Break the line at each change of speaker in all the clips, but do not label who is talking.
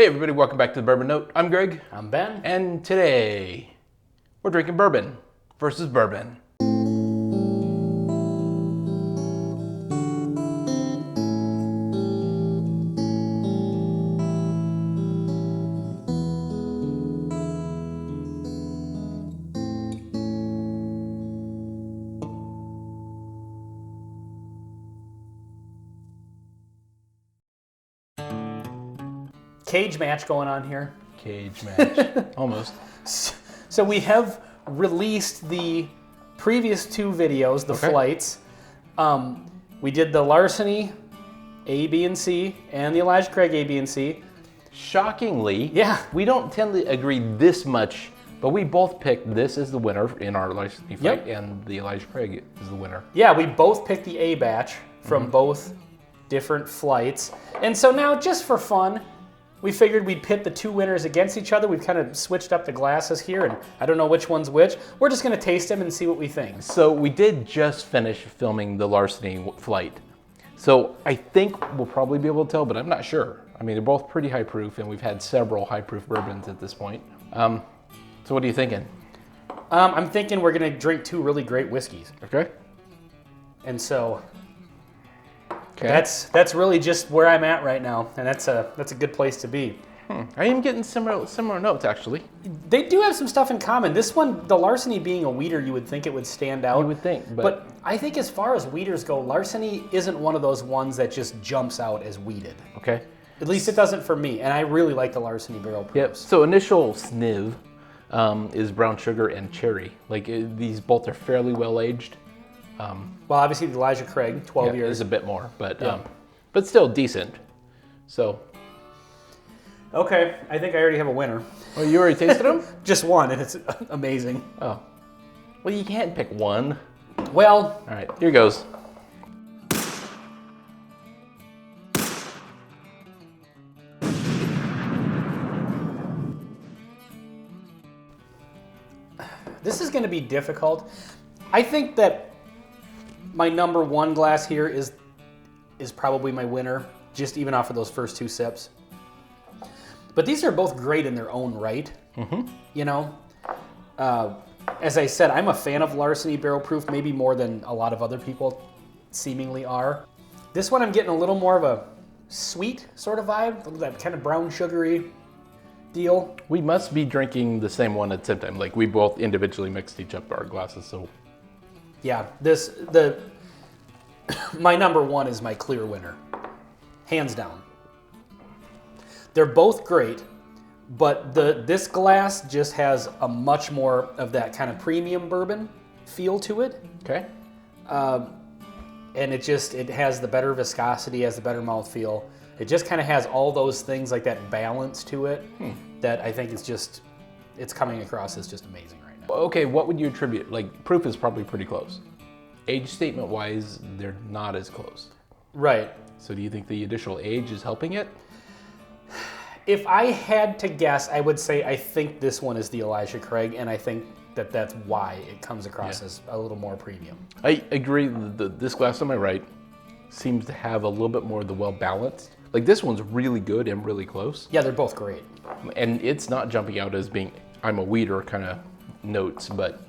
Hey everybody, welcome back to the Bourbon Note. I'm Greg.
I'm Ben.
And today, we're drinking bourbon versus bourbon.
Cage match going on here.
Cage match, almost.
So we have released the previous two videos, the flights. We did the Larceny A, B, and C, and the Elijah Craig A, B, and C.
Shockingly,
Yeah.
we don't tend to agree this much, but we both picked this as the winner in our Larceny fight, and the Elijah Craig is the winner.
Yeah, we both picked the A batch from both different flights. And so now, just for fun, we figured we'd pit the two winners against each other. We've kind of switched up the glasses here, and I don't know which one's which. We're just going to taste them and see what we think.
So we did just finish filming the Larceny flight. So I think we'll probably be able to tell, but I'm not sure. I mean, they're both pretty high proof, and we've had several high proof bourbons at this point. So what are you thinking?
I'm thinking we're going to drink two really great whiskeys.
Okay.
And so
Okay.
that's really just where I'm at right now, and that's a good place to be.
I am getting similar notes, actually.
They do have some stuff in common. This one, the Larceny being a wheater, you would think it would stand out.
You would think,
but I think as far as wheaters go, Larceny isn't one of those ones that just jumps out as wheated.
Okay.
At least it doesn't for me, and I really like the Larceny barrel proofs.
Yep. So initial sniv is brown sugar and cherry. Like these both are fairly well aged.
Well, obviously the Elijah Craig, 12 years.
Is a bit more, but still decent. So.
Okay, I think I already have a winner.
Oh, you already tasted them?
Just one, and it's amazing.
Oh. Well, you can't pick one.
Well.
All right, here goes.
This is going to be difficult. I think that my number one glass here is probably my winner, just even off of those first two sips. But these are both great in their own right. You know, as I said, I'm a fan of Larceny barrel proof, maybe more than a lot of other people seemingly are. This one I'm getting a little more of a sweet sort of vibe, that kind of brown sugary deal.
We must be drinking the same one at the same time. Like we both individually mixed each up our glasses, so.
Yeah, my number one is my clear winner, hands down. They're both great, but this glass just has a much more of that kind of premium bourbon feel to it.
Okay.
And it has the better viscosity, has the better mouthfeel. It just kind of has all those things, like that balance to it, that I think it's coming across as just amazing right now.
Okay, what would you attribute? Like, proof is probably pretty close. Age statement-wise, they're not as close.
Right.
So do you think the additional age is helping it?
If I had to guess, I would say I think this one is the Elijah Craig, and I think that's why it comes across as a little more premium.
I agree. This glass on my right seems to have a little bit more of the well-balanced. Like, this one's really good and really close.
Yeah, they're both great.
And it's not jumping out as being, I'm a wheater kind of notes, but.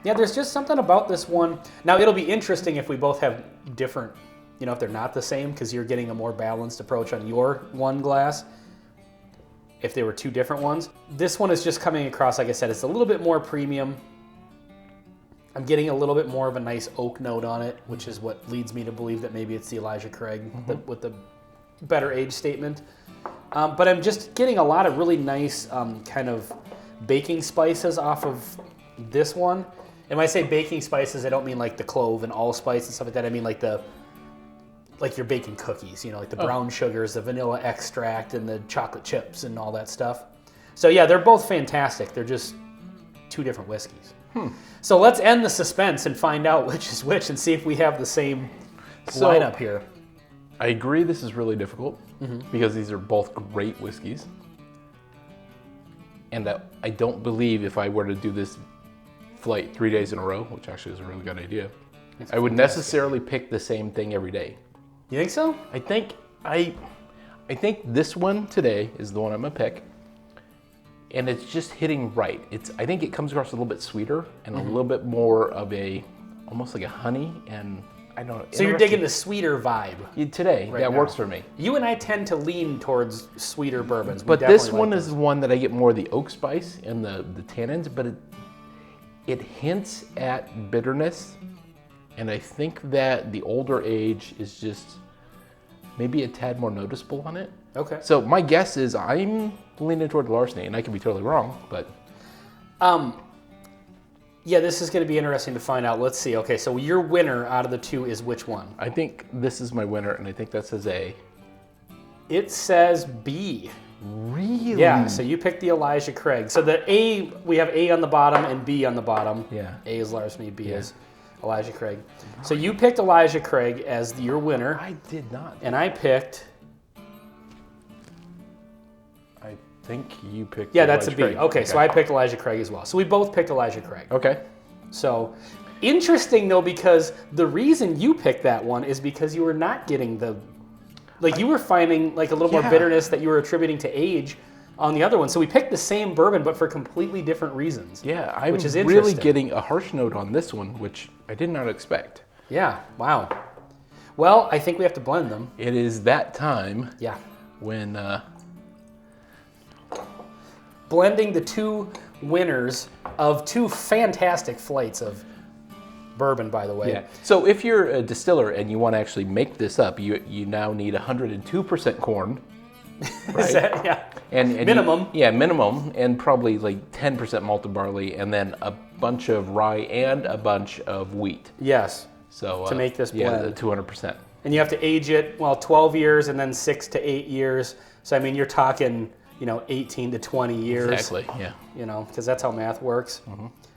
Yeah, there's just something about this one. Now, it'll be interesting if we both have different, if they're not the same, because you're getting a more balanced approach on your one glass. If they were two different ones. This one is just coming across, like I said, it's a little bit more premium. I'm getting a little bit more of a nice oak note on it, which is what leads me to believe that maybe it's the Elijah Craig with the better age statement. But I'm just getting a lot of really nice kind of baking spices off of this one. And when I say baking spices, I don't mean like the clove and allspice and stuff like that. I mean like you're baking cookies, like the brown sugars, the vanilla extract, and the chocolate chips and all that stuff. So yeah, they're both fantastic. They're just two different whiskeys. So let's end the suspense and find out which is which and see if we have the same lineup here.
I agree this is really difficult because these are both great whiskeys. And I don't believe if I were to do this flight 3 days in a row, which actually is a really good idea, I would necessarily pick the same thing every day.
You think so?
I think I I think this one today is the one I'm gonna pick. And it's just hitting right. I think it comes across a little bit sweeter and a little bit more of almost like a honey, and I don't know.
So you're digging the sweeter vibe.
Today, that works for me.
You and I tend to lean towards sweeter bourbons.
But this one is one that I get more of the oak spice and the tannins, but it hints at bitterness. And I think that the older age is just maybe a tad more noticeable on it.
Okay.
So my guess is I'm leaning toward Larceny, and I could be totally wrong, but...
Yeah, this is going to be interesting to find out. Let's see. Okay, so your winner out of the two is which one?
I think this is my winner, and I think that says A.
It says B.
Really?
Yeah, so you picked the Elijah Craig. So the A, we have A on the bottom and B on the bottom.
Yeah.
A is Larceny, B is Elijah Craig. So you picked Elijah Craig as your winner.
I did not.
And I picked...
I think you picked
that's a
Elijah
B.
Craig.
Okay, so I picked Elijah Craig as well. So we both picked Elijah Craig.
Okay.
So interesting, though, because the reason you picked that one is because you were not getting the... Like, you were finding, like, a little more bitterness that you were attributing to age on the other one. So we picked the same bourbon, but for completely different reasons.
Yeah, I'm
which is
really
interesting.
getting a harsh note on this one, which I did not expect.
Yeah, wow. Well, I think we have to blend them.
It is that time
Yeah.
when...
Blending the two winners of two fantastic flights of bourbon, by the way.
Yeah. So if you're a distiller and you want to actually make this up, you now need 102% corn. Right?
Is that, yeah.
And
minimum.
Minimum, and probably like 10% malted barley, and then a bunch of rye and a bunch of wheat.
Yes.
So
to make this
yeah,
blend.
the 200%.
And you have to age it, 12 years and then 6 to 8 years. So, I mean, you're talking, 18 to 20 years.
Exactly, yeah.
Because that's how math works.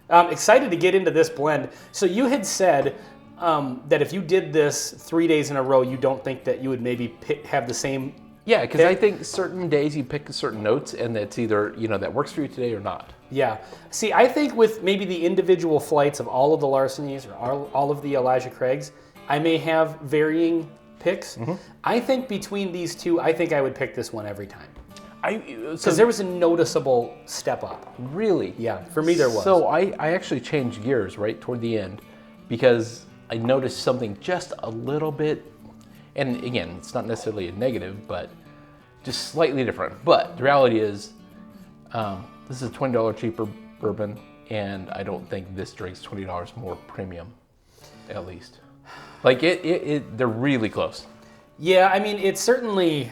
Excited to get into this blend. So you had said that if you did this 3 days in a row, you don't think that you would maybe have the same...
Yeah, because I think certain days you pick certain notes, and it's either, that works for you today or not.
Yeah. See, I think with maybe the individual flights of all of the Larcenys or all of the Elijah Craigs, I may have varying picks. I think between these two, I think I would pick this one every time. Because there was a noticeable step up.
Really?
Yeah, for me there was.
So I actually changed gears right toward the end because I noticed something just a little bit, and again, it's not necessarily a negative, but just slightly different. But the reality is, this is a $20 cheaper bourbon, and I don't think this drink's $20 more premium, at least. Like they're really close.
Yeah, I mean, it's certainly,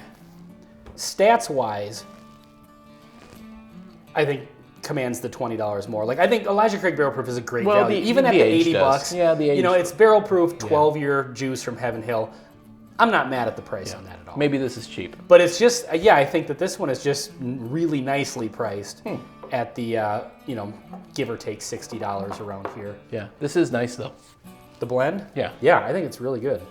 stats-wise, I think commands the $20 more. Like, I think Elijah Craig Barrel Proof is a great value. Even at the $80.
Yeah, the age.
It's barrel proof, 12-year juice from Heaven Hill. I'm not mad at the price on that at all.
Maybe this is cheap.
But it's just, I think that this one is just really nicely priced at the, give or take $60 around here.
Yeah, this is nice though.
The blend?
Yeah.
Yeah, I think it's really good.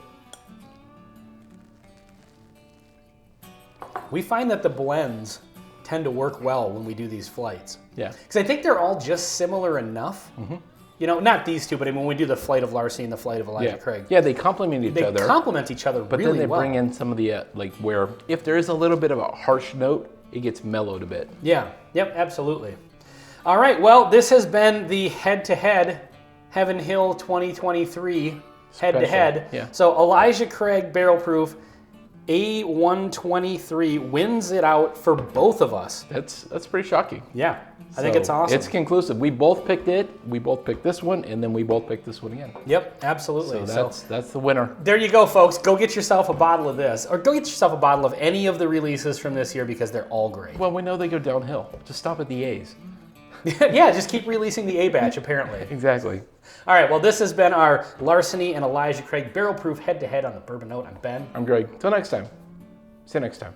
We find that the blends tend to work well when we do these flights.
Yeah.
Because I think they're all just similar enough. Not these two, but I mean, when we do the flight of Larceny and the flight of Elijah Craig.
Yeah, they complement each other.
They complement each other
but
really well.
then they bring in some of the, where if there is a little bit of a harsh note, it gets mellowed a bit.
Yeah, yep, absolutely. All right, well, this has been the head-to-head Heaven Hill 2023 head-to-head.
Yeah.
So Elijah Craig Barrel Proof A123 wins it out for both of us.
That's pretty shocking.
Yeah, I think it's awesome.
It's conclusive. We both picked it. We both picked this one, and then we both picked this one again.
Yep, absolutely.
So that's the winner.
There you go, folks. Go get yourself a bottle of this, or go get yourself a bottle of any of the releases from this year because they're all great.
Well, we know they go downhill. Just stop at the A's.
Yeah, just keep releasing the A batch, apparently.
Exactly.
All right, well, this has been our Larceny and Elijah Craig Barrel Proof head-to-head on the Bourbon Note. I'm Ben.
I'm Greg. Till next time. See you next time.